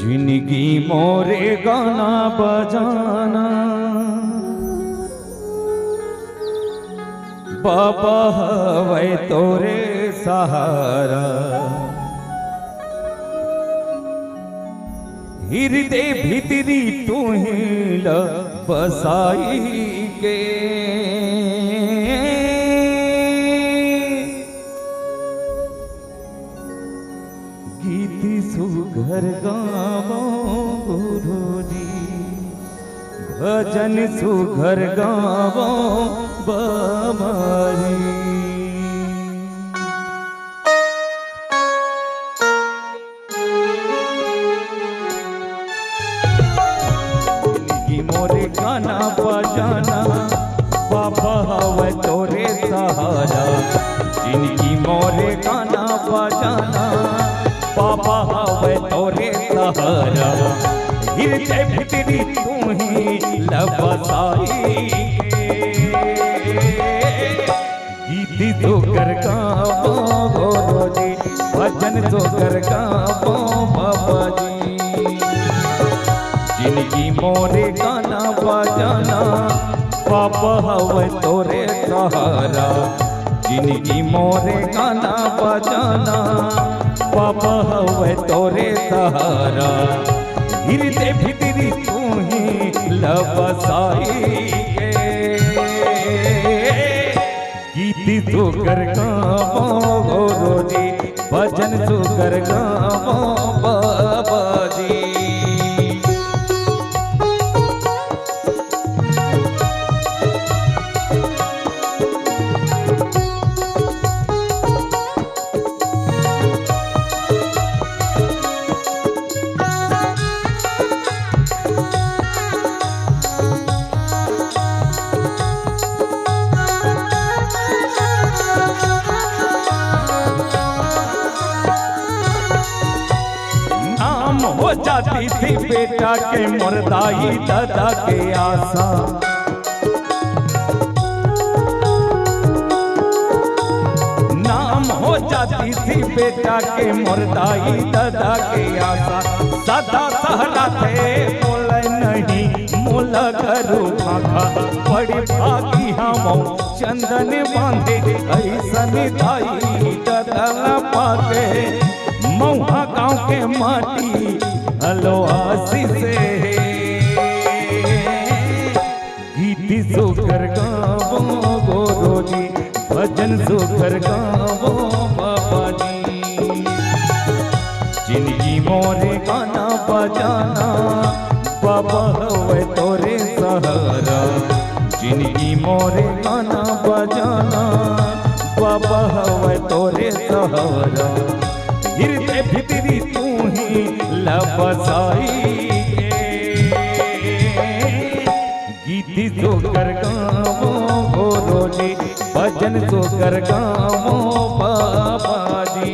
जिंदगी मोरे गाना बजाना बाबा हवे तोरे सहारा। हृदय भीतरी तू ही बसाई के गीत सुघर गावो गुरुजी भजन सुघर गावो बाबाजी। मोरे गाना बजाना बाबा हवे तोरे सहारा। जिनकी मोरे गाना बजाना बाबा हवे तोरे सहारा। हृदय भीतरी तू ही लबसाई गीत तो कर गावो गुरुजी भजन तो कर गावो बाबा जी। जिनकी मोरे गाना बजाना बाबा हवे तोरे सहारा। जिनकी मोरे गाना बजाना बाबा हवे तोरे सहारा। हृदय भीतरी तू ही लबसाई गीत तो कर गावो गुरुजी भजन तो कर गावो बाबा जी। हो जाती थी बेटा के मुर्दाई दादा के आशा। नाम हो जाती थी बेटा के मुर्दाई दादा के आशा। सदा सहरा थे बोले नहीं मोला करो भाखा। बड़ी भागी हम चंदन बांधे ऐसन दाई दादा पाके। मऊहा गाँव के माटी हलो आसी से गीत सुकर गावो गुरुजी भजन सुकर गावो बाबा जी। जिनकी मोरे गाना बजाना बाबा हवे तोरे सहारा। जिनकी मोरे गाना बजाना बाबा हवे तोरे सहारा। हृदय भीतरी तू ही लबसाई गीत तो कर गावो गुरुजी भजन तो कर गावो बाबा जी।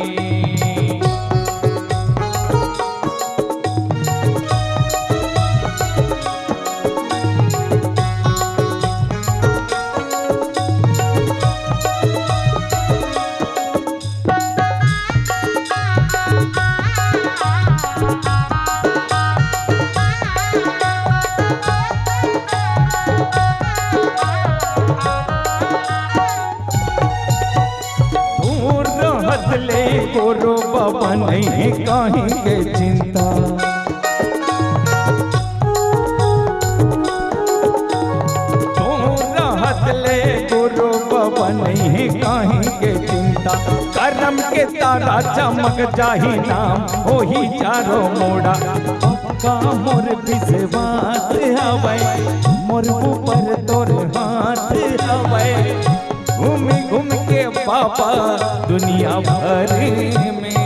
ले गोरो बाबा नहीं कहीं के चिंता। तो राहत ले गोरो बाबा नहीं कहीं के चिंता। करम के तारा चमक जाही नाम हो ही चारो मोड़ा। का मोर विश्वास हवे मोर ऊपर तोर हाथ हवे। घूम घूम के बाबा दुनिया भर में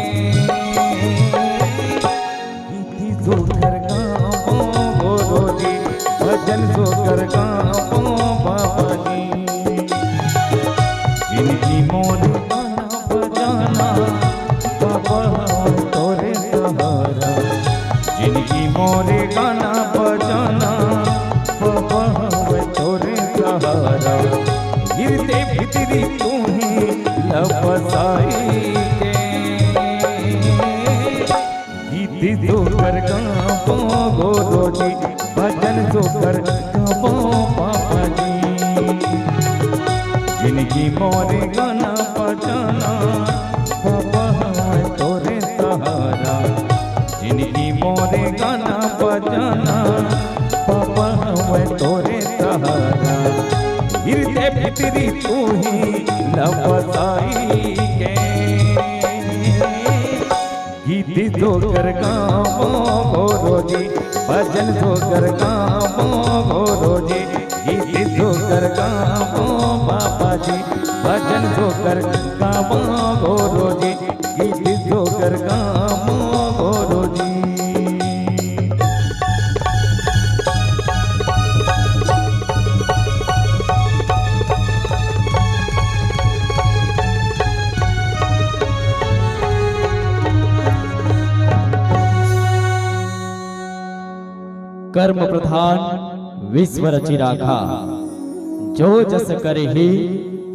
गीत तो कर गावो गुरुजी भजन तो कर गावो बाबा जी। जिनकी मोरे गाना बजाना बाबा तोरे सहारा। जिनकी मोरे गाना बजाना बाबा तोरे सहारा। हृदय भीतरी तू ही लबसाई गीत जोकर गावो गोरो जी, भजन जोकर गावो बाबा जी। जिनकी मोरे गाना बजाना बाबा हमें तोरे सहारा, जिनकी मोरे गाना बजाना बाबा हमें तोरे सहारा। हृदय भितरी तू ही लपसाई के, गीत जोकर गावो गोरो जी, भजन जोकर गावो गोरो जी, गीत जोकर गावो बाबा जी, भजन जोकर गावो गोरो जी, गीत जोकर गावो गोरो जी। कर्म प्रधान विश्व रचि राखा, जो जस करे ही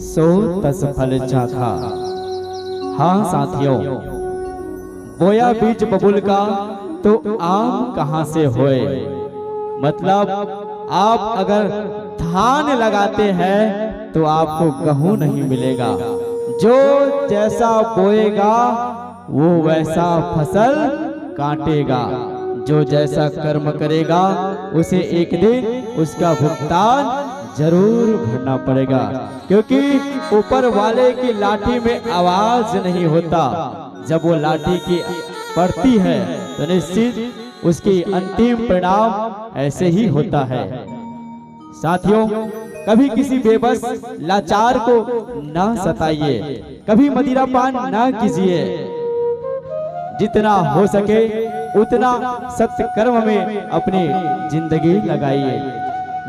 सो तस फल चाखा। हाँ साथियों, बोया बीज बबुल का तो आम कहाँ से होए। मतलब आप अगर धान लगाते हैं तो आपको गेहूं नहीं मिलेगा। जो जैसा बोएगा वो वैसा फसल काटेगा। जो जैसा कर्म करेगा उसे एक दिन उसका भुगतान जरूर भरना पड़ेगा, क्योंकि ऊपर वाले की लाठी में आवाज नहीं होता। जब वो लाठी की पड़ती है तो निश्चित उसकी अंतिम परिणाम ऐसे ही होता है। साथियों, कभी किसी बेबस लाचार को ना सताइए, कभी मदिरापान ना कीजिए। जितना हो सके उतना सत्य कर्म में अपनी जिंदगी लगाइए।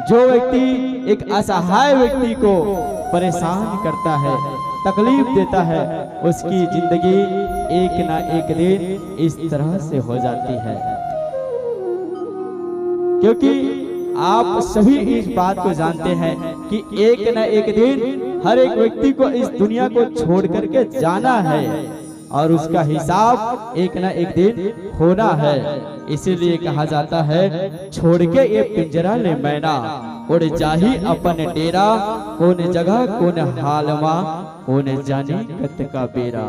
जो व्यक्ति एक असहाय व्यक्ति को परेशान करता है, तकलीफ देता है, उसकी जिंदगी एक ना एक दिन इस तरह से हो जाती है। क्योंकि आप सभी इस बात को जानते हैं कि एक ना एक दिन हर एक व्यक्ति को इस दुनिया को छोड़ करके जाना है और उसका हिसाब एक ना एक दिन होना है। इसीलिए कहा जाता है, छोड़ के ये पिंजरा ले मैना, उड़ जाही अपन डेरा। कौन जगह कौन हालवा, कौन जाने कत का बेरा।